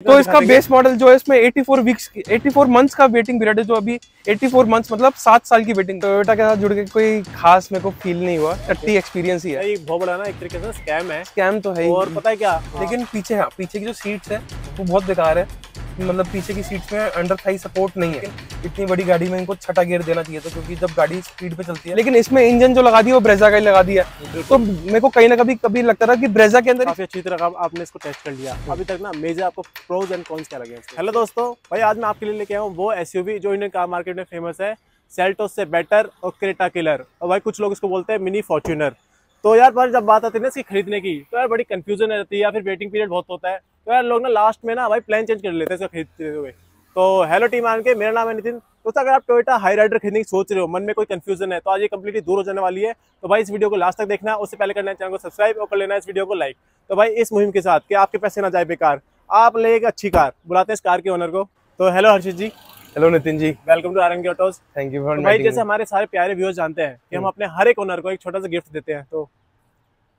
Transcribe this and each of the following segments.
तो इसका base model जो है इसमें 84 मंथ्स का वेटिंग पीरियड है, जो अभी 84 मंथ्स मतलब 7 साल की वेटिंग। टोयोटा के साथ जुड़ के कोई खास मेरे को फील नहीं हुआ, टट्टी एक्सपीरियंस ही है। बहुत बड़ा ना एक तरीके से स्कैम है। स्कैम तो है ही। और पता है क्या, लेकिन पीछे की जो सीट्स है वो बहुत बेकार है, मतलब पीछे की सीट्स में अंडर थाई सपोर्ट नहीं है। इतनी बड़ी गाड़ी में इनको छठा गियर देना चाहिए था, क्योंकि जब गाड़ी स्पीड पे चलती है। लेकिन इसमें इंजन जो लगा दिया वो ब्रेजा का ही लगा दिया, तो मेरे को कहीं ना कभी लगता था कि ब्रेजा के अंदर काफी अच्छी तरह आपने इसको टेस्ट कर लिया। अभी तक ना मेजर आपको प्रोज एंड कॉन्स क्या लगे? हेलो दोस्तों, भाई आज मैं आपके लिए लेके आया हूँ वो एसयूवी जो इंडियन कार मार्केट में फेमस है, सेल्टोस से बेटर और क्रेटा किलर, और भाई कुछ लोग इसको बोलते हैं मिनी फॉर्च्यूनर। तो यार पर जब बात आती है ना इसकी खरीदने की, तो यार बड़ी कंफ्यूजन रहती है, या फिर वेटिंग पीरियड बहुत होता है, तो यार लोग ना लास्ट में ना भाई प्लान चेंज कर लेते हैं इसका खरीदते हुए। तो हेलो टीम आन के, मेरा नाम है नितिन। दोस्तों अगर आप टोयोटा हाई राइडर खरीदने की सोच रहे हो, मन में कोई कंफ्यूजन है, तो आज ये कंप्लीटली दूर हो जाने वाली है। तो भाई इस वीडियो को लास्ट तक देखना है, उससे पहले करना है चैनल को सब्सक्राइब और कर लेना है इस वीडियो को लाइक। तो भाई इस मुहिम के साथ कि आपके पैसे ना जाए बेकार, आप ले एक अच्छी कार, बुलाते हैं इस कार के ओनर को। तो hello Harshit ji. Hello Nitin ji, welcome to RNK autos. Thank you for. भाई जैसे हमारे सारे प्यारे व्यूअर्स जानते हैं कि हम अपने हर एक ओनर को एक छोटा सा गिफ्ट देते हैं, तो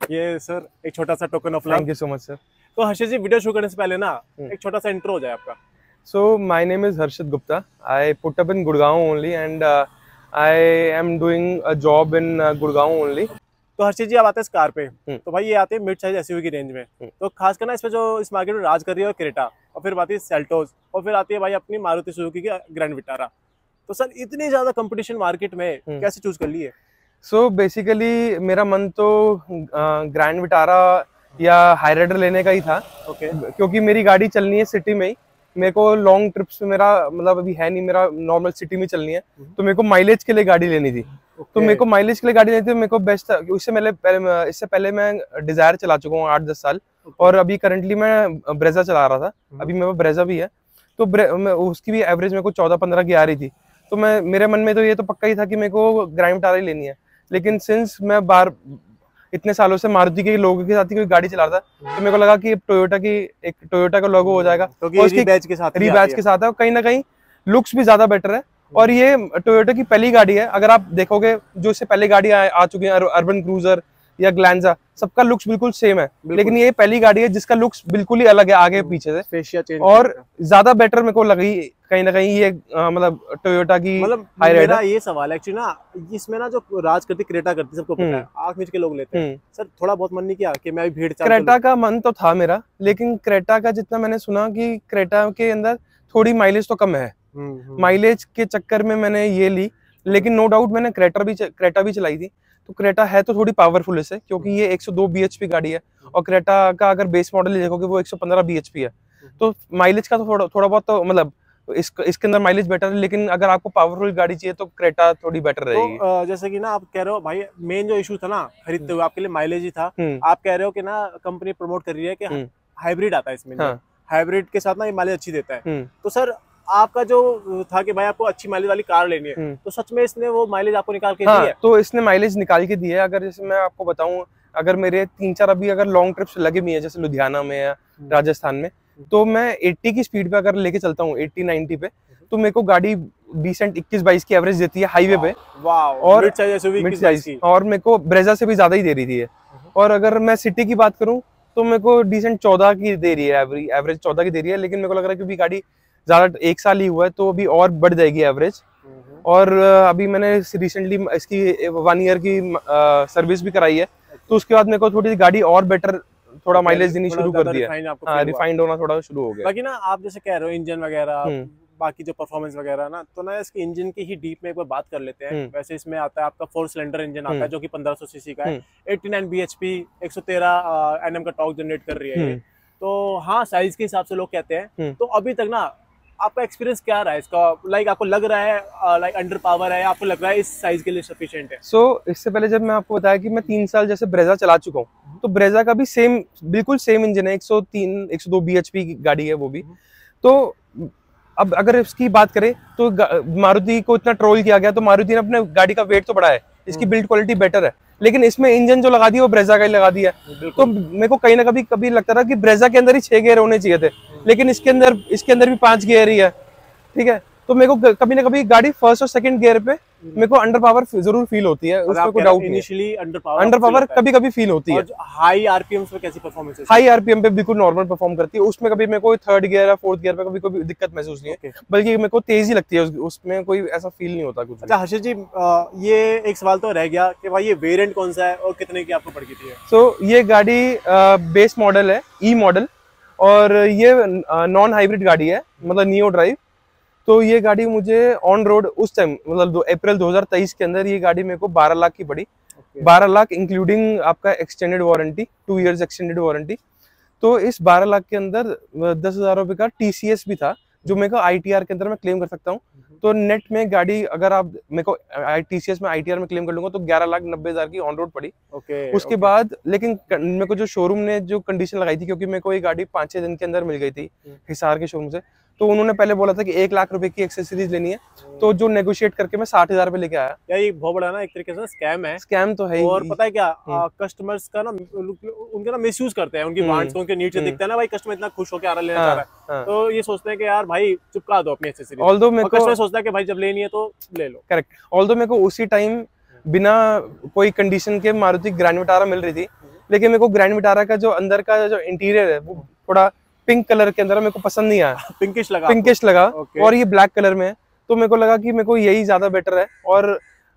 ये सर एक छोटा सा token of love. Thank you so much sir. तो हर्षित जी, वीडियो शुरू करने से पहले ना एक छोटा सा इंट्रो हो जाए आपका। So my name is Harshit Gupta. I put up in Gurgaon only, and I am doing a job in Gurgaon only. तो हर्षित जी आप आते हैं इस कार पे, तो भाई ये आते हैं मिड साइज एसयूवी की रेंज में। तो खास करना इस पे जो इस मार्केट में राज कर रही है क्रेटा, और फिर आती है सेल्टोस, और फिर आती है भाई अपनी मारुति सुजुकी की ग्रैंड विटारा। तो सर इतनी ज्यादा कंपटीशन मार्केट में कैसे चूज कर ली है? So basically मेरा मन तो ग्रैंड विटारा या हाई राइडर लेने का ही था। क्योंकि मेरी गाड़ी चलनी है सिटी में ही, मेरे को लॉन्ग ट्रिप्स में मेरा मतलब अभी है नहीं, मेरा नॉर्मल सिटी में चलनी है, तो मेरे को माइलेज के लिए गाड़ी लेनी थी। तो मेरे को माइलेज के लिए गाड़ी लेनी थी, मेरे को बेस्ट था। इससे पहले मैं डिजायर चला चुका हूँ 8-10 साल, और अभी करंटली मैं ब्रेजा चला रहा था। अभी मेरे पास ब्रेजा भी है, तो उसकी भी एवरेज मेरे को 14-15 की आ रही थी। तो मेरे मन में तो ये तो पक्का ही था कि मेरे को ग्रैंड विटारा ही लेनी है। लेकिन सिंस मैं इतने सालों से मारुति के लोगों के साथ ही कोई गाड़ी चला रहा था, तो मेरे को लगा कि टोयोटा का लोगो हो जाएगा, तो रीबैज के साथ है, कहीं ना कहीं लुक्स भी ज्यादा बेटर है। और ये टोयोटा की पहली गाड़ी है, अगर आप देखोगे जो इससे पहले गाड़ी आ चुकी है, अर्बन क्रूजर या ग्लैंजा, सबका लुक्स बिल्कुल सेम है, लेकिन ये पहली गाड़ी है जिसका लुक्स बिल्कुल ही अलग है आगे पीछे से, और ज्यादा बेटर मेरे को लगी कहीं ना कहीं ये मतलब टोयोटा की। मतलब मेरा ये सवाल है एक्चुअली ना, इसमें ना जो राज करती क्रेटा करती सबको पता है, आंख मीच के लोग लेते हैं। सर थोड़ा बहुत मन नहीं किया कि मैं भी भीड़ क्रेटा का मन तो था मेरा, लेकिन क्रेटा का जितना मैंने सुना कि क्रेटा के अंदर थोड़ी माइलेज तो कम है, माइलेज के चक्कर में मैंने ये ली। लेकिन नो डाउट मैंने क्रेटा भी चलाई थी, तो क्रेटा है तो थोड़ी पावरफुल है, क्योंकि ये 102 bhp गाड़ी है, और क्रेटा का अगर बेस मॉडल देखोगे वो 115 bhp है। तो माइलेज का तो थोड़ा बहुत तो मतलब इसके अंदर माइलेज बेटर है, लेकिन अगर आपको पावरफुल गाड़ी चाहिए तो क्रेटा थोड़ी बेटर रहेगी। तो जैसे कि ना आप कह रहे हो भाई, मेन जो इशू था ना खरीदते हुए आपके लिए माइलेज ही था। आप कह रहे हो कि ना कंपनी प्रमोट कर रही है कि हाइब्रिड आता है इसमें, हाइब्रिड के साथ ना ये माइलेज अच्छी देता है। तो सर आपका जो था कि भाई आपको अच्छी माइलेज वाली कार लेनी है, तो सच में इसने वो माइलेज आपको निकाल के दी है? तो इसने माइलेज निकाल के दी है। अगर जैसे मैं आपको बताऊं, अगर मेरे 3-4 अभी अगर लॉन्ग ट्रिप्स लगे भी है, जैसे लुधियाना में या राजस्थान में, तो मैं 80 की स्पीड पे अगर लेके चलता हूँ, 80-90 पे, तो मेरे को गाड़ी डिसेंट 21-22 की एवरेज देती है हाईवे पे। और मेरे को ब्रेजा से भी ज्यादा ही दे रही थी। और अगर मैं सिटी की बात करूँ तो मेरे को डिसेंट 14 की दे रही है, एवरेज 14 की दे रही है। लेकिन मेरे को लग रहा है क्योंकि गाड़ी ज्यादा 1 साल ही हुआ है, तो अभी और बढ़ जाएगी एवरेज। और अभी मैंने रिसेंटली इसकी 1 ईयर की सर्विस भी कराई है, तो उसके बाद मेरे को थोड़ी गाड़ी और बेटर थोड़ा माइलेज देनी शुरू कर दिया, रिफाइंड होना थोड़ा शुरू हो गया। बाकी ना आप जैसे कह रहे हो इंजन वगैरह, बाकी जो परफॉर्मेंस वगैरह ना, तो ना इसके इंजन की ही डीप में एक बार बात कर लेते हैं। वैसे इसमें आता है आपका 4 सिलेंडर इंजन आता है, जो कि 1500 सीसी का है, 89 bhp, 113 Nm का टॉर्क जनरेट कर रही है। तो हाँ, साइज के हिसाब से लोग कहते हैं। तो अभी तक ना आपका एक्सपीरियंस क्या रहा है इसका? लाइक आपको लग रहा है लाइक अंडर पावर है, आपको लग रहा है इस साइज के लिए सफिशिएंट है? इससे पहले जब मैं आपको बताया कि मैं 3 साल जैसे ब्रेजा चला चुका हूँ, तो ब्रेजा का भी बिल्कुल सेम इंजन है, 102 bhp की गाड़ी है वो भी। तो अब अगर इसकी बात करें तो मारुति को इतना ट्रोल किया गया, तो मारुति ने अपने गाड़ी का वेट तो बढ़ाया है, इसकी बिल्ड क्वालिटी बेटर है, लेकिन इसमें इंजन जो लगा दिया वो ब्रेजा का ही लगा दिया। तो मेरे को कहीं ना कभी लगता था कि ब्रेजा के अंदर ही 6 गियर होने चाहिए थे, लेकिन इसके अंदर भी 5 गियर ही है। ठीक है, तो मेरे को कभी ना कभी गाड़ी फर्स्ट और सेकंड गियर पे मेरे को अंडर पावर जरूर फील होती है, उसमें कोई डाउट नहीं। इनिशियली अंडर पावर कभी कभी फील होती है। हाई आरपीएम्स पे कैसी परफॉर्मेंस है? हाई आरपीएम पे बिल्कुल नॉर्मल परफॉर्म करती है, उसमें कभी मेरे को थर्ड गियर या फोर्थ गियर पे कभी कोई दिक्कत महसूस नहीं है, बल्कि मेरे को तेज ही लगती है, उसमें कोई ऐसा फील नहीं होता कुछ। अच्छा हर्षित जी, ये एक सवाल तो रह गया कि भाई ये वेरिएंट कौन सा है और कितने की आपको पड़ गई थी? सो ये गाड़ी बेस मॉडल है, ई मॉडल, और ये नॉन हाइब्रिड गाड़ी है, मतलब नियो ड्राइव। तो ये गाड़ी मुझे ऑन रोड उस टाइम मतलब अप्रैल 2023 के अंदर ये गाड़ी मेरे को 12 लाख की पड़ी। 12 लाख इंक्लूडिंग आपका extended warranty, 2 years extended warranty. तो इस 12 लाख के अंदर 10,000 रुपए का टीसीएस भी था, जो मेरे को आईटीआर के अंदर मैं क्लेम कर सकता हूँ। तो नेट में गाड़ी अगर आप मेरे को टीसीएस में आईटीआर में क्लेम कर लूंगा तो 11,90,000 की ऑन रोड पड़ी। उसके बाद लेकिन मेरे को जो शोरूम ने जो कंडीशन लगाई थी, क्योंकि मेरे को ये गाड़ी 5-6 दिन के अंदर मिल गई थी हिसार के शोरूम से, तो उन्होंने पहले बोला था कि 1 लाख रुपए की एक्सेसरीज लेनी है, तो जो नेगोशिएट करके मैं 60,000 रुपए लेके आया। यार ये बहुत बड़ा ना एक तरीके से स्कैम है। स्कैम तो है। और पता है क्या, कस्टमर्स का ना उनका ना मिसयूज करते हैं, उनकी वांट्स को, उनके नीड्स से दिखता है ना भाई कस्टमर इतना खुश होकर आ रहा लेना चाह रहा है, तो ये सोचते हैं कि यार भाई चुपका दो अपनी एक्सेसरीज। ऑल्दो मेरे को कस्टमर सोचता है कि भाई जब लेनी है तो ले लो। करेक्ट। ऑल्दो मेरे को उसी टाइम बिना कोई कंडीशन के मारुति ग्रैंड विटारा मिल रही थी, लेकिन मेरे को ग्रैंड विटारा का जो अंदर का जो इंटीरियर है वो थोड़ा पिंक कलर के अंदर मेरे को पसंद नहीं आया। पिंकिश लगा और ये ब्लैक कलर में है, तो मेरे को लगा कि मेरे को यही ज्यादा बेटर है। और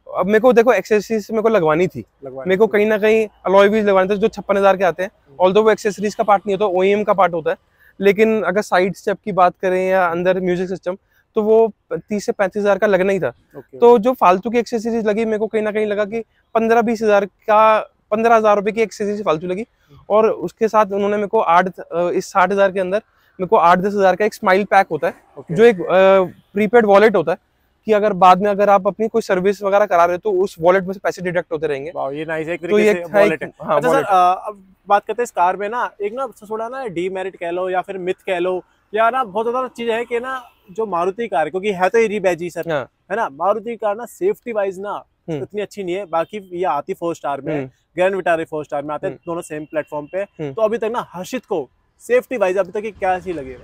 अब मेरे को देखो एक्सेसरीज मेरे को लगवानी थी, मेरे को कहीं ना कहीं अलॉय व्हील्स लगवाने थे जो 56,000 के आते हैं। ऑल्दो वो एक्सेसरीज का पार्ट नहीं होता, ओईएम का पार्ट होता है, लेकिन अगर साइड स्टेप की बात करें या अंदर म्यूजिक सिस्टम, तो वो 30 से 35,000 का लगना ही था। तो जो फालतू की एक्सेसरीज लगी, मेरे को कहीं ना कहीं लगा कि 15-20,000 का 15,000 रुपए की एक्सेसरीज फालतू लगी। और उसके साथ उन्होंने मेरे को इस 60,000 के अंदर मेरे को 8-10,000 का एक स्माइल पैक होता है, जो एक प्रीपेड वॉलेट होता है, कि अगर बाद में अगर आप अपनी कोई सर्विस वगैरह करा रहे हो तो उस वॉलेट में से पैसे डिडक्ट होते रहेंगे। ये नाइस है, एक तरीके से वॉलेट है। अच्छा सर, अब बात करते हैं इस कार में ना, एक ना थोड़ा ना डीमेरिट कह लो या फिर मिथ कह लो, या ना बहुत ज्यादा चीज है कि ना जो मारुति कार है, क्योंकि है तो ये रीबैजी सर, है ना, मारुति कार ना सेफ्टी वाइज ना इतनी अच्छी नहीं है। बाकी ये आती 4 स्टार में, ग्रैंड विटारा 4 स्टार में आते हैं, दोनों सेम प्लेटफॉर्म पे। तो अभी तक ना हर्षित को सेफ्टी वाइज अभी तक क्या अच्छी लगी?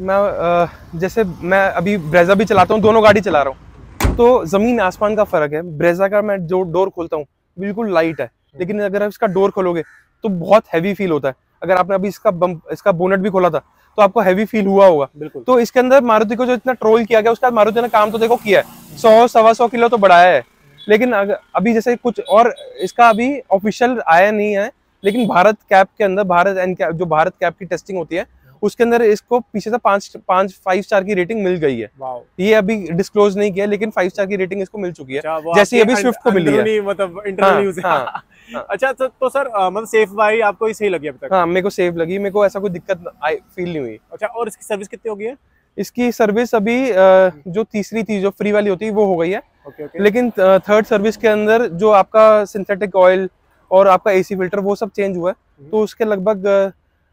मैं जैसे मैं अभी ब्रेजा भी चलाता हूँ, दोनों गाड़ी चला रहा हूँ, तो जमीन आसमान का फर्क है। ब्रेजा का मैं जो डोर खोलता हूँ बिल्कुल लाइट है, लेकिन अगर आप इसका डोर खोलोगे तो बहुत हैवी फील होता है। अगर आपने अभी इसका बोनेट भी खोला था तो आपको हैवी फील हुआ होगा। तो इसके अंदर मारुति को जो इतना ट्रोल किया गया, उसका मारुति ने काम तो देखो किया है, 100-125 किलो तो बढ़ाया है। लेकिन अभी जैसे कुछ और इसका अभी ऑफिशियल आया नहीं है, लेकिन भारत कैप के अंदर जो भारत कैप की टेस्टिंग होती है उसके अंदर इसको पीछे से 5 स्टार की रेटिंग मिल गई है। ये अभी डिस्क्लोज नहीं किया, लेकिन 5 स्टार की रेटिंग इसको मिल चुकी है, जैसे अभी स्विफ्ट को मिली है। मतलब इंटरनल न्यूज़ है। अच्छा तो सर मतलब सेफ भाई आपको सही लगी अभी तक? हाँ, मेरे को सेफ लगी, मेरे को ऐसा कोई दिक्कत फील नहीं हुई। अच्छा, और इसकी सर्विस कितनी होगी है? इसकी सर्विस अभी जो तीसरी थी जो फ्री वाली होती है वो हो गई है। लेकिन थर्ड सर्विस के अंदर जो आपका सिंथेटिक ऑयल और आपका एसी फिल्टर वो सब चेंज हुआ है, तो उसके लगभग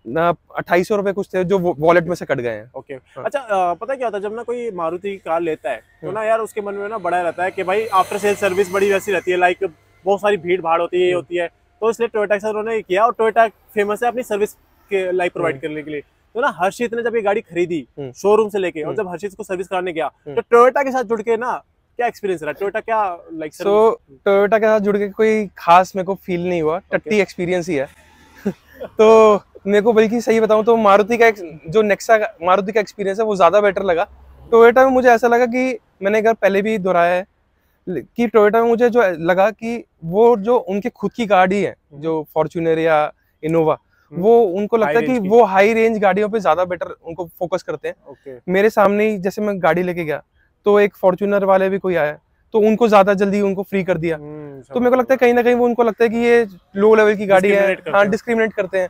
2,800 रुपए कुछ थे जो वॉलेट में से कट गए हैं। अच्छा, पता क्या होता है जब ना कोई मारुति कार लेता है तो ना यार उसके मन में ना बड़ा रहता है कि भाई आफ्टर सेल सर्विस बड़ी वैसी रहती है, लाइक बहुत सारी भीड़ भाड़ होती है, ये होती है। तो इसलिए टोयोटा के साथ उन्होंने किया, और टोयोटा फेमस है अपनी सर्विस के लाइक प्रोवाइड करने के लिए। तो ना हर्षित ने जब ये गाड़ी खरीदी शोरूम से लेके, और जब हर्षित को सर्विस कराने गया तो टोयोटा के साथ जुड़ के ना क्या एक्सपीरियंस रहा? टोयोटा क्या लाइक टोयोटा के साथ जुड़ के कोई खास मेरे को फील नहीं हुआ, टट्टी एक्सपीरियंस ही है। तो मेरे को बल्कि सही बताऊं तो मारुति का जो नेक्सा मारुति का एक्सपीरियंस है वो ज्यादा बेटर लगा। टोयोटा में मुझे ऐसा लगा कि मैंने एक बार पहले भी दोहराया है कि टोयोटा में मुझे जो लगा कि वो जो उनकी खुद की गाड़ी है, जो फॉर्च्यूनर या इनोवा, वो उनको लगता है कि वो हाई रेंज गाड़ियों पे ज्यादा बेटर उनको फोकस करते हैं। मेरे सामने ही जैसे मैं गाड़ी लेके गया तो एक फॉर्च्यूनर वाले भी कोई आया तो उनको ज्यादा जल्दी उनको फ्री कर दिया। तो मेरे को लगता है कहीं ना कहीं वो उनको लगता है कि ये लो लेवल की गाड़ी है, हाँ डिस्क्रिमिनेट करते हैं।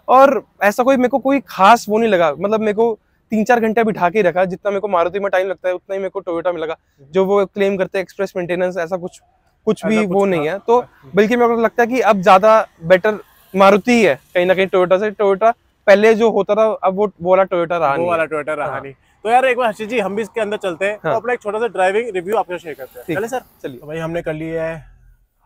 और ऐसा कोई मेरे को कोई खास वो नहीं लगा, मतलब मेरे को 3-4 घंटे बिठा के रखा, जितना मेरे को मारुति में टाइम लगता है उतना ही मेरे को टोयोटा में लगा। जो वो क्लेम करते हैं एक्सप्रेस मेंटेनेंस, ऐसा कुछ भी वो नहीं है। तो बल्कि मेरे को लगता है कि अब ज्यादा बेटर मारुति है कहीं ना कहीं टोयोटा से। टोयोटा पहले जो होता था अब वो वाला टोयोटा रहा नहीं। तो यार एक बार हर्षित जी हम भी इसके अंदर चलते हैं, तो अपना एक छोटा सा ड्राइविंग रिव्यू आपसे शेयर करते हैं। चलिए सर, चलिए। भाई हमने कर लिया है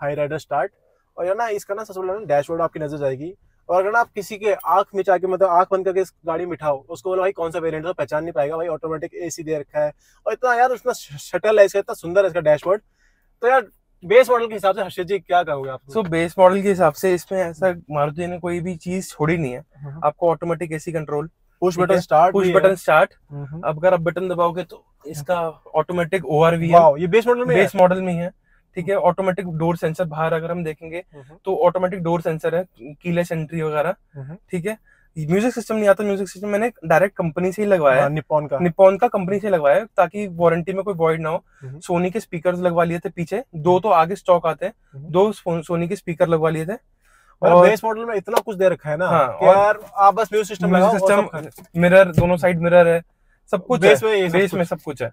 हाई राइडर स्टार्ट, और यार ना इसका ना सबसे पहले डैशबोर्ड आपकी नजर जाएगी। और अगर ना आप किसी के आंख में चाह के मतलब आंख बंद करके इस गाड़ी में बिठाओ, उसको बोलो भाई कौन सा वेरिएंट है, पहचान नहीं पाएगा। भाई ऑटोमेटिक एसी दे रखा है, और इतना यार उसमें शटल है इसका, इतना सुंदर है इसका डैशबोर्ड। तो यार बेस मॉडल के हिसाब से हर्षित जी क्या कहोगे आप? सो बेस मॉडल के हिसाब से इसमें ऐसा मारुति ने कोई भी चीज छोड़ी नहीं है। आपको automatic AC control, push button start, push button start. अब अगर आप बटन दबाओगे तो इसका ऑटोमेटिक ओआरवी है। ये बेस मॉडल में है, ठीक है। ऑटोमेटिक डोर सेंसर, बाहर अगर हम देखेंगे तो ऑटोमेटिक डोर सेंसर है, कीलेस एंट्री वगैरह, ठीक है। म्यूजिक सिस्टम नहीं आता, म्यूजिक सिस्टम मैंने डायरेक्ट कंपनी से ही लगवाया, निप्पॉन का कंपनी से लगवाया, ताकि वारंटी में कोई वॉइड ना हो। सोनी के स्पीकर्स लगवा लिए थे पीछे, 2 तो आगे स्टॉक आते हैं, 2 सोनी के स्पीकर लगवा लिए थे। और बेस मॉडल में इतना कुछ दे रखा है ना, हाँ, कि यार आप बस म्यूजिक सिस्टम लगाओ, मिरर दोनों साइड मिरर है, सब कुछ बेस में सब कुछ है।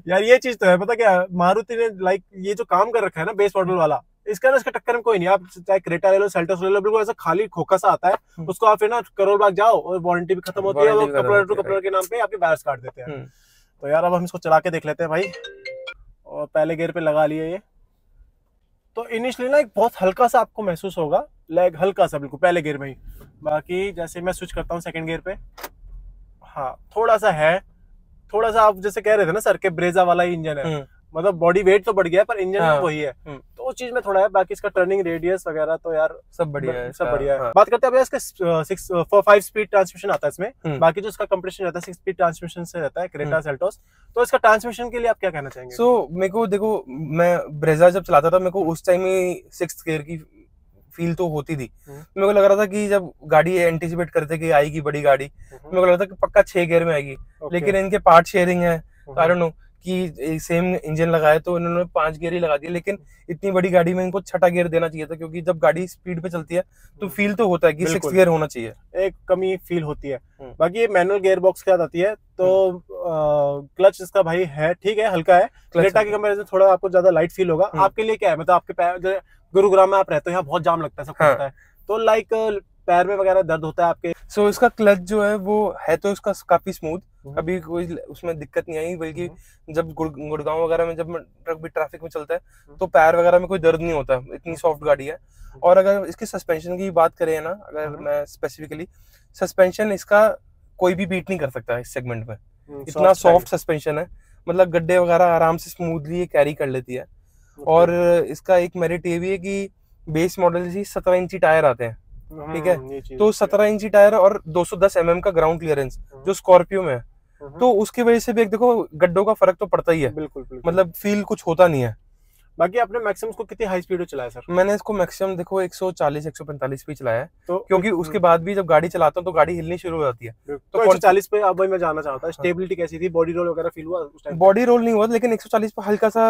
यार ये चीज तो है, पता क्या मारुति ने लाइक ये जो काम कर रखा है ना बेस मॉडल वाला, इसका टक्कर में कोई नहीं। आप चाहे क्रेटा ले लो, सेल्टोस ले लो, बिल्कुल ऐसा खाली खोखा सा आता है, उसको आप फिर ना करोल बाग जाओ और वारंटी भी खत्म होती है, वो कपलर के नाम पे आपके वायर्स काट देते हैं। तो यार अब हम इसको चला के देख लेते हैं भाई, और पहले गियर पे लगा लिए ये। तो इनिशियली ना एक बहुत हल्का सा आपको महसूस होगा, लैग हल्का सा बिल्कुल पहले गियर में ही। बाकी जैसे मैं स्विच करता हूँ सेकंड गियर पे, हाँ थोड़ा सा है, थोड़ा सा आप जैसे कह रहे थे ना सर के ब्रेजा वाला ही इंजन है, मतलब बॉडी वेट तो बढ़ गया पर इंजन वही है, तो उस चीज में थोड़ा है। बाकी इसका टर्निंग रेडियस वगैरह तो यार सब बढ़िया है, सब बढ़िया है। बात करते हैं इसका 5 स्पीड ट्रांसमिशन आता है इसमें। बाकी जो इसका कंप्रेशन रहता है 6 स्पीड ट्रांसमिशन से रहता है क्रेटा सेल्टोस। तो इसका ट्रांसमिशन के लिए आप क्या कहना चाहेंगे? सो मेरे को देखो, मैं ब्रेजा जब चलाता था मेरे को उस टाइम ही 6th गियर की फील तो होती थी। मेरे को लग रहा था कि जब गाड़ी एंटिसिपेट करते कि आएगी बड़ी गाड़ी, मेरे को लग रहा था कि पक्का 6 गियर में आएगी। लेकिन इनके पार्ट शेयरिंग है, आई डोंट नो कि सेम इंजन लगाए तो इन्होंने 5 गियर ही लगा दिए। लेकिन इतनी बड़ी गाड़ी में इनको 6ठा गियर देना चाहिए था, क्योंकि जब गाड़ी स्पीड पे चलती है तो फील तो होता है कि 6th गियर होना चाहिए, एक कमी फील होती है। बाकी ये मैनुअल गियर बॉक्स के साथ आती है, तो क्लच इसका भाई है ठीक है, हल्का है। क्रेटा की कंपैरिजन थोड़ा आपको ज्यादा लाइट फील होगा। आपके लिए क्या है, मतलब आपके पैर गुरुग्राम में आप रहते हो, यहाँ बहुत जाम लगता है, सब कुछ होता है, तो लाइक पैर में वगैरह दर्द होता है आपके। सो इसका क्लच जो है वो है तो इसका काफी स्मूथ, अभी कोई उसमें दिक्कत नहीं आई। बल्कि जब गुड़गांव वगैरह में जब ट्रक भी ट्रैफिक में चलता है तो पैर वगैरह में कोई दर्द नहीं होता, इतनी सॉफ्ट गाड़ी है। और अगर इसके सस्पेंशन की बात करें ना, अगर मैं स्पेसिफिकली, सस्पेंशन इसका कोई भी बीट नहीं कर सकता इस सेगमेंट में, इतना सॉफ्ट सस्पेंशन है। मतलब गड्ढे वगैरह आराम से स्मूथली कैरी कर लेती है। और इसका एक मेरिट ये भी है कि बेस मॉडल से 17 इंची टायर आते हैं, ठीक है। तो 17 इंची टायर और 210 mm का ग्राउंड क्लियरेंस जो स्कॉर्पियो में है, तो उसकी वजह से भी एक देखो गड्ढों का फर्क तो पड़ता ही है। बिल्कुल मतलब फील कुछ होता नहीं है। बाकी आपने मैक्सिमम को कितनी हाई स्पीड में चलाया सर? मैंने इसको मैक्सिमम देखो 140-145 पे चलाया है, तो क्योंकि उसके बाद भी जब गाड़ी चलाता हूँ तो गाड़ी हिलनी शुरू हो जाती है। तो 140 पे अब मैं जानना चाहता हूँ, स्टेबिलिटी कैसी थी, बॉडी रोल वगैरह फील हुआ उस टाइम? बॉडी रोल नहीं हुआ, लेकिन 140 पे हल्का सा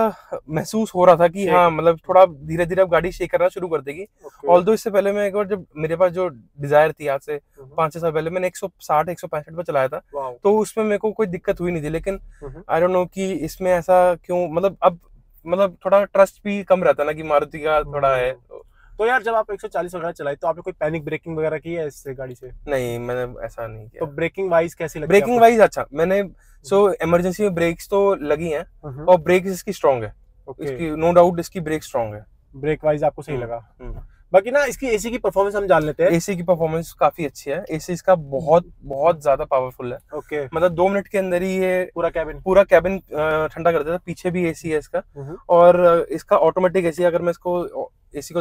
महसूस हो रहा था कि हाँ मतलब थोड़ा धीरे धीरे अब गाड़ी शेक करना शुरू कर देगी। ऑल्दो इससे पहले मैं एक बार जब मेरे पास जो डिजायर थी आज से 5-6 साल पहले, मैंने 160-165 पे चलाया था, तो उसमें मेरे को कोई दिक्कत हुई नहीं थी। लेकिन आई डोंट नो कि इसमें ऐसा क्यों, मतलब अब मतलब थोड़ा ट्रस्ट भी कम रहता है ना कि मारुति का थोड़ा है। तो यार जब आप 140 वगैरह चलाई तो आपने कोई पैनिक ब्रेकिंग वगैरह की है इस गाड़ी से? नहीं, मैंने ऐसा नहीं किया। तो ब्रेकिंग वाइज कैसी लगी? ब्रेकिंग वाइज अच्छा, मैंने इमरजेंसी में ब्रेक्स तो लगी हैं, और ब्रेक इसकी स्ट्रॉन्ग है, इसकी नो डाउट इसकी ब्रेक स्ट्रॉन्ग है। ब्रेक वाइज आपको सही लगा? बाकी ना इसकी एसी की परफॉर्मेंस हम जान लेते हैं। एसी की परफॉर्मेंस काफी अच्छी है, एसी इसका बहुत ज्यादा पावरफुल है। ओके। मतलब 2 मिनट के अंदर ही ये पूरा कैबिन ठंडा कर देता है। पीछे भी एसी है इसका, और इसका ऑटोमेटिक एसी, अगर मैं इसको एसी को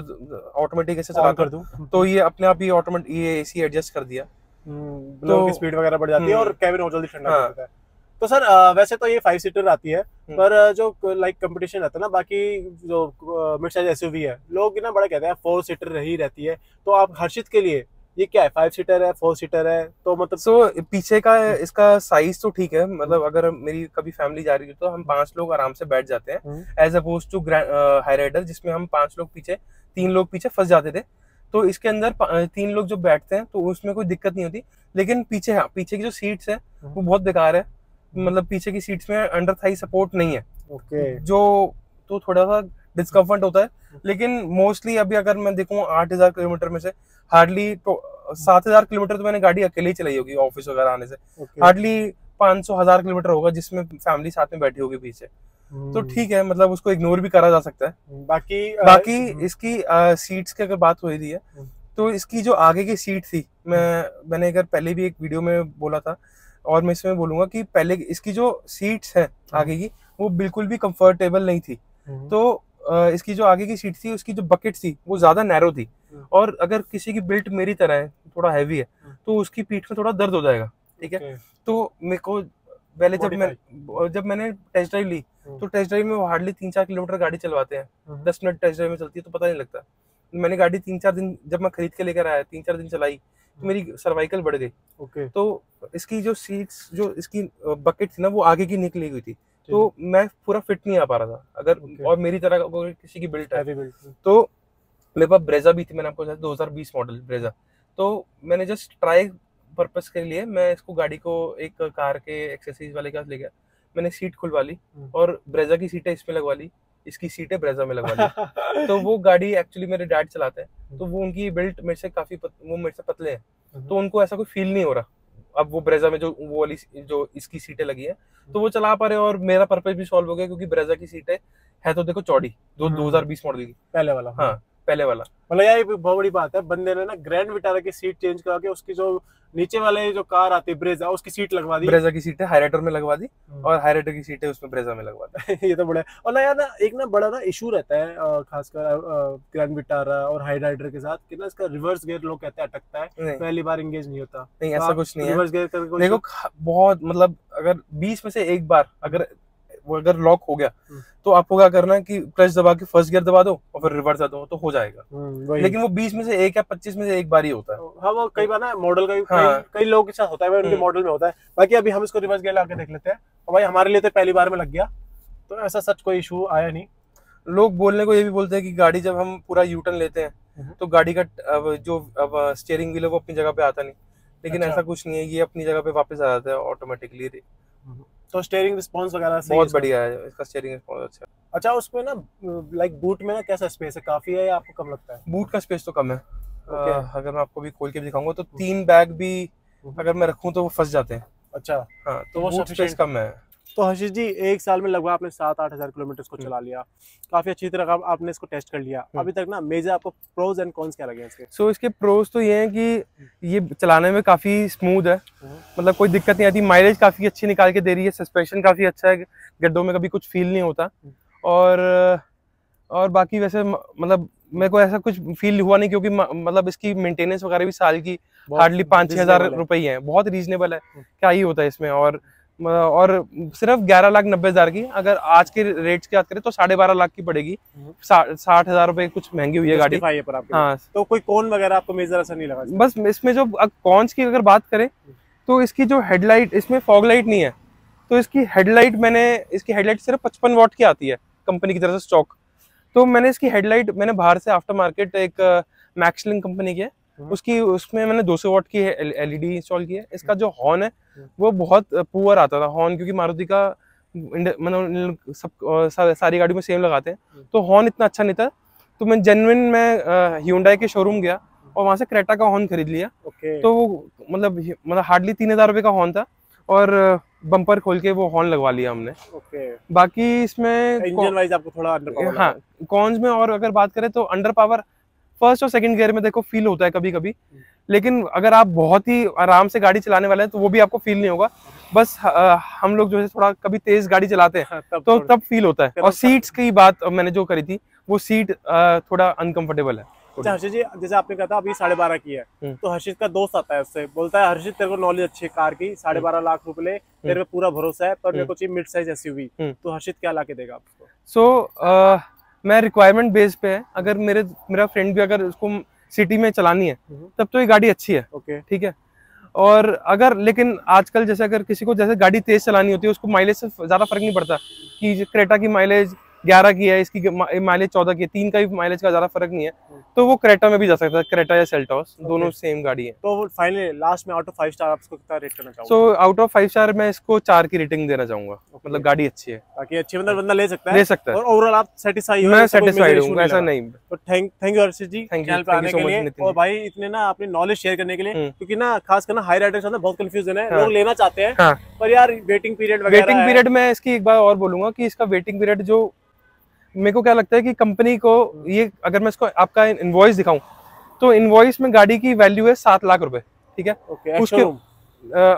ऑटोमेटिक ऐसे चला कर दूं तो ये अपने आप ही ऑटोमेटिक ये एसी एडजस्ट कर दिया, तो की स्पीड वगैरह बढ़ जाती है और कैबिन और जल्दी ठंडा कर देता है। तो सर वैसे तो ये 5 सीटर आती है, पर जो लाइक कंपटीशन रहता है ना, बाकी जो मिड साइज एसयूवी है, लोग ना बड़ा कहते हैं 4 सीटर ही रहती है। तो आप हर्षित के लिए ये क्या है, 5 सीटर है, 4 सीटर है, तो मतलब पीछे का इसका साइज तो ठीक है। मतलब अगर मेरी कभी फैमिली जा रही है तो हम 5 लोग आराम से बैठ जाते हैं, as oppose to high rider जिसमें हम 5 लोग पीछे, 3 लोग पीछे फंस जाते थे। तो इसके अंदर 3 लोग जो बैठते हैं तो उसमें कोई दिक्कत नहीं होती। लेकिन पीछे की जो सीट्स है वो बहुत बेकार है। मतलब पीछे की सीट्स में अंडर थाई सपोर्ट नहीं है, जो तो थोड़ा सा डिस्कम्फर्ट होता है। लेकिन मोस्टली अभी अगर मैं देखूं 8000 किलोमीटर में से हार्डली तो 7000 किलोमीटर तो मैंने गाड़ी अकेले ही चलाई होगी ऑफिस वगैरह आने से। हार्डली 500-1000 किलोमीटर होगा जिसमें फैमिली साथ में बैठी होगी पीछे। तो ठीक है, मतलब उसको इग्नोर भी करा जा सकता है। बाकी इसकी सीट्स की अगर बात हो रही है तो इसकी जो आगे की सीट थी, मैंने अगर पहले भी एक वीडियो में बोला था और मैं इसमें बोलूंगा कि पहले इसकी जो सीट्स है आगे की वो बिल्कुल भी कंफर्टेबल नहीं थी। तो इसकी जो आगे की सीट थी, उसकी जो बकेट थी वो ज्यादा नैरो थी, और अगर किसी की बिल्ट मेरी तरह है, थोड़ा हैवी है, तो उसकी पीठ में थोड़ा दर्द हो जाएगा, ठीक है। तो मेरे को पहले जब मैंने टेस्ट ड्राइव ली, तो टेस्ट ड्राइव में वो हार्डली 3-4 किलोमीटर गाड़ी चलवाते हैं, 10 मिनट टेस्ट ड्राइव में चलती है तो पता नहीं लगता। मैंने गाड़ी 3-4 दिन जब मैं खरीद के लेकर आया, 3-4 दिन चलाई तो मेरी सर्वाइकल बढ़ गई। तो इसकी जो सीट्स, जो इसकी बकेट थी ना, वो आगे की निकली हुई थी, तो मैं पूरा फिट नहीं आ पा रहा था अगर और मेरी तरह किसी की बिल्ट है। तो मेरे पास ब्रेजा भी थी, मैंने आपको 2020 मॉडल ब्रेजा, तो मैंने जस्ट ट्राई पर्पस के लिए मैं इसको गाड़ी को एक कार के एक्सेसरीज वाले के पास ले गया, मैंने सीट खुलवा ली और ब्रेजा की सीटें इसमें लगवा ली, इसकी सीटें ब्रेजा में लगवा ली। तो वो गाड़ी एक्चुअली मेरे डैड चलाते हैं, तो वो उनकी बिल्ट मेरे से काफी वो मेरे से पतले हैं, तो उनको ऐसा कोई फील नहीं हो रहा अब वो ब्रेजा में जो वो वाली जो इसकी सीटें लगी है, तो वो चला पा रहे, और मेरा पर्पस भी सॉल्व हो गया, क्योंकि ब्रेजा की सीटें है तो देखो चौड़ी, 2020 मॉडल की पहले वाला। हाँ, पहले वाला। मतलब यार ये बहुत बड़ी बात है, बंदे ने ना ग्रैंड विटारा की सीट चेंज करा के उसकी जो नीचे वाले जो कार आती है ब्रेजा, उसकी सीट लगवा दी, ब्रेजा की सीटें हाईराइडर में लगवा दी और हाईराइडर की सीटें उसमें ब्रेजा में लगवा दी। ये तो बड़ा है। और ना यार ना एक ना बड़ा ना इशू रहता है खासकर ग्रैंड विटारा और हाईराइडर के साथ कि ना इसका रिवर्स गियर लोग कहते हैं अटकता है, पहली बार एंगेज नहीं होता। नहीं, ऐसा कुछ नहीं है। रिवर्स गियर करके देखो बहुत मतलब अगर 20 में से एक बार अगर लॉक हो गया, तो आपको क्या करना है कि क्लच दबा के फर्स्ट गियर दबा दो और फिर रिवर्स दो, तो हो जाएगा। लेकिन वो 20 में से एक या 25 में से एक बार ही होता है। हाँ, वो कई बार ना मॉडल का कई लोगों के साथ होता है, उनके मॉडल में होता है। बाकी अभी हम इसको रिवर्स गियर लगा के देख लेते हैं, और भाई हमारे लिए तो पहली बार में लग गया, तो ऐसा सच कोई इशू आया नहीं। लोग बोलने को ये भी बोलते हैं कि गाड़ी जब हम पूरा यूटर्न लेते हैं तो गाड़ी का जो स्टीयरिंग व्हील है वो अपनी जगह पे आता नहीं, लेकिन ऐसा कुछ नहीं है, ये अपनी जगह पे वापस आ जाता है ऑटोमेटिकली। तो स्टीयरिंग रिस्पांस वगैरह बहुत बढ़िया है, इसका स्टीयरिंग रिस्पांस अच्छा है। अच्छा, उसमें ना लाइक बूट में ना कैसा स्पेस है, काफी है या आपको कम लगता है? बूट का स्पेस तो कम है। अगर मैं आपको भी खोल के दिखाऊंगा तो 3 बैग भी अगर मैं रखूं तो वो फंस जाते हैं। अच्छा, हाँ, तो वो स्पेस कम है। तो हर्षित जी, एक साल में लगभग आपने 7-8 हजार किलोमीटर को चला लिया, काफी अच्छी तरह आपने इसको टेस्ट कर लिया। अभी तक ना मेजर आपको प्रोज एंड कॉन्स क्या लगे इसके? सो इसके प्रोज तो ये हैं कि ये चलाने में काफी स्मूथ है, मतलब कोई दिक्कत नहीं आती, माइलेज काफी अच्छी निकाल के दे रही है, सस्पेंशन काफी अच्छा है, गड्ढों में कभी कुछ फील नहीं होता, और बाकी वैसे मतलब मेरे को ऐसा कुछ फील हुआ नहीं, क्योंकि मतलब इसकी मेंटेनेंस वगैरह भी साल की हार्डली 5-6 हजार रुपये है, बहुत रीजनेबल है, क्या ही होता है इसमें। और सिर्फ 11,90,000 की, अगर आज के रेट्स की बात करें तो 12.5 लाख की पड़ेगी, 60,000 रुपए कुछ महंगी हुई है गाड़ी। हाँ, तो कोई कौन वगैरह आपको मेजर असर नहीं लगा? बस इसमें जो कॉन्स की अगर बात करें तो इसकी जो हेडलाइट, इसमें फॉग लाइट नहीं है, तो इसकी हेडलाइट सिर्फ 55 वॉट की आती है कंपनी की तरफ से स्टॉक। तो मैंने इसकी हेडलाइट बाहर से आफ्टर मार्केट एक मैक्सलिंग कंपनी की है, उसमें मैंने 200 वॉट की एलईडी इंस्टॉल की है। इसका जो हॉर्न है वो बहुत पुअर आता था हॉर्न, क्योंकि मारुति का मतलब सब सारी गाड़ी में सेम लगाते हैं, तो हॉर्न इतना अच्छा नहीं था। तो मैं ह्यूंडई के शोरूम गया और वहां से क्रेटा का हॉर्न खरीद लिया। तो वो मतलब हार्डली 3,000 रुपए का हॉर्न था, और बम्पर खोल के वो हॉर्न लगवा लिया हमने। बाकी इसमें इंजन वाइज आपको थोड़ा अंडर पावर, हाँ, कॉन्स में और अगर बात करें तो अंडर पावर फर्स्ट और सेकंड गियर में देखो फील होता है कभी कभी, लेकिन अगर आप बहुत ही आराम से गाड़ी चलाने वाले हैं तो वो भी आपको फील नहीं होगा। बस हम लोग जो है थोड़ा कभी तेज गाड़ी चलाते हैं तब फील होता है। और सीट्स की बात मैंने जो करी थी, वो सीट थोड़ा अनकंफर्टेबल है। अच्छा हर्षित जी, जैसे आपने कहा था अभी 12.5 की है, तो हर्षित का दोस्त आता है, उससे बोलता है हर्षित तेरे को नॉलेज अच्छी है कार की, 12.5 लाख रुपए ले, तेरे पे पूरा भरोसा है, पर मेरे को चाहिए मिड साइज एसयूवी, तो हर्षित क्या ला के देगा आपको? सो मैं रिक्वायरमेंट बेस पे है, अगर मेरा फ्रेंड भी अगर उसको सिटी में चलानी है तब तो ये गाड़ी अच्छी है, ठीक है। और अगर लेकिन आजकल जैसे अगर किसी को जैसे गाड़ी तेज चलानी होती है, उसको माइलेज से ज्यादा फर्क नहीं पड़ता कि क्रेटा की माइलेज 11 की है, इसकी माइलेज 14 की है, 3 का भी माइलेज का ज्यादा फर्क नहीं है, तो वो क्रेटा में भी जा सकता है, क्रेटा या सेल्टॉस दोनों सेम गाड़ी है। तो फाइनली लास्ट में आउट ऑफ 5 स्टार आप इसको कितना रेट करना चाहोगे? सो आउट ऑफ 5 स्टार मैं इसको 4 की रेटिंग देना चाहूंगा। मतलब गाड़ी अच्छी है, बाकी अच्छी मतलब बंदा ले सकता है और ओवरऑल आप सेटिस्फाई हो? मैं सेटिस्फाइड हूं, ऐसा नहीं। तो thank you Harshit ji channel पे आने के लिए, और भाई इतने ना अपनी नॉलेज शेयर करने के लिए, क्योंकि ना खास कर ना हाई राइडर्स ना बहुत कंफ्यूजन है, लोग लेना चाहते हैं पर यार वेटिंग पीरियड वगैरह। वेटिंग पीरियड में इसकी एक बार और बोलूंगा कि इसका वेटिंग पीरियड जो मेरे को क्या लगता है कि कंपनी को ये, अगर मैं इसको आपका इनवॉइस दिखाऊं तो इनवॉइस में गाड़ी की वैल्यू है 7 लाख रुपए, ठीक है। उसके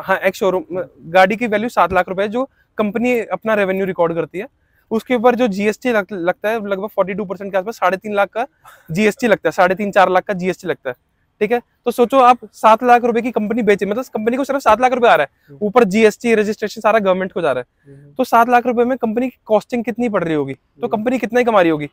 हाँ, एक्स शोरूम गाड़ी की वैल्यू 7 लाख रुपए है, जो कंपनी अपना रेवेन्यू रिकॉर्ड करती है, उसके ऊपर जो जीएसटी लगता है लगभग 42% के आसपास, 3.5 लाख का जीएसटी लगता है, 3.5-4 लाख का जीएसटी लगता है। ठीक है, तो सोचो आप 7 लाख रुपए की कंपनी बेचे, मतलब कंपनी को सिर्फ 7 लाख रुपए आ रहा है, ऊपर जीएसटी रजिस्ट्रेशन सारा गवर्नमेंट को जा रहा है, तो 7 लाख रुपए में कंपनी की कॉस्टिंग कितनी पड़ रही होगी, तो कंपनी कितना ही कमा रही होगी।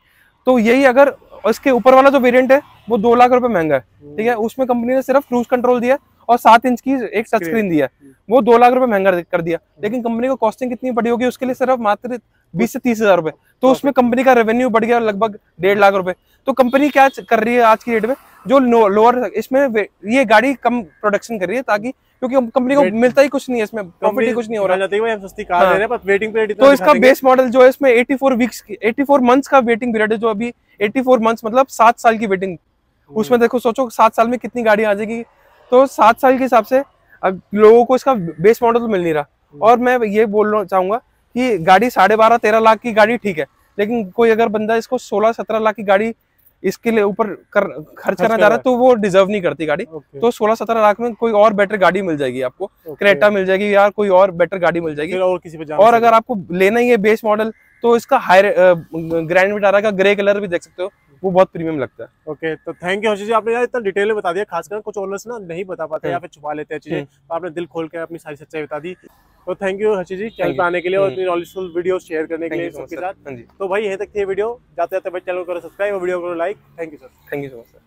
तो यही अगर इसके ऊपर वाला जो वेरिएंट है वो 2 लाख रुपए महंगा है। ठीक है, उसमें कंपनी ने सिर्फ क्रूज कंट्रोल दिया और 7 इंच की एक टच स्क्रीन दिया, वो 2 लाख रुपए महंगा कर दिया, लेकिन कंपनी को कॉस्टिंग कितनी पड़ी होगी उसके लिए, सिर्फ मात्र 20 से 30 हजार रुपए। तो उसमें कंपनी का रेवेन्यू बढ़ गया लगभग 1.5 लाख रुपए। तो कंपनी क्या कर रही है आज की डेट में, जो लोअर इसमें ये गाड़ी कम प्रोडक्शन कर रही है, ताकि क्योंकि कंपनी को मिलता ही कुछ नहीं है, इसमें प्रॉफिट ही कुछ नहीं हो रहा है। तो इसका बेस मॉडल जो है इसमें 84 मंथ्स का वेटिंग पीरियड है, जो अभी 84 मंथ्स मतलब 7 साल की वेटिंग। उसमें देखो सोचो 7 साल में कितनी गाड़ी आ जाएगी, तो 7 साल के हिसाब से अब लोगों को इसका बेस मॉडल तो मिल नहीं रहा। और मैं ये बोलना चाहूंगा कि गाड़ी 12.5-13 लाख की गाड़ी ठीक है, लेकिन कोई अगर बंदा इसको 16-17 लाख की गाड़ी इसके लिए ऊपर खर्च करना चाह रहा है तो वो डिजर्व नहीं करती गाड़ी। तो 16-17 लाख में कोई और बेटर गाड़ी मिल जाएगी आपको, क्रेटा मिल जाएगी या कोई और बेटर गाड़ी मिल जाएगी। और किसी पे और अगर आपको लेना ही है बेस मॉडल, तो इसका ग्रैंड विटारा का ग्रे कलर भी देख सकते हो, वो बहुत प्रीमियम लगता है। ओके, तो थैंक यू हर्षित जी, आपने यार इतना डिटेल में बता दिया, खासकर कुछ ओनर्स ना नहीं बता पाते या फिर छुपा लेते हैं चीजें, तो आपने दिल खोल के अपनी सारी सच्चाई बता दी। तो thank you Harshit ji channel पे आने के लिए और इतनी नॉलेजफुल वीडियो शेयर करने के लिए सबके साथ। तो भाई यहीं तक थी वीडियो, जाते जाते भाई चैनल को करो सब्सक्राइब और वीडियो को like. Thank you sir. Thank you so much sir.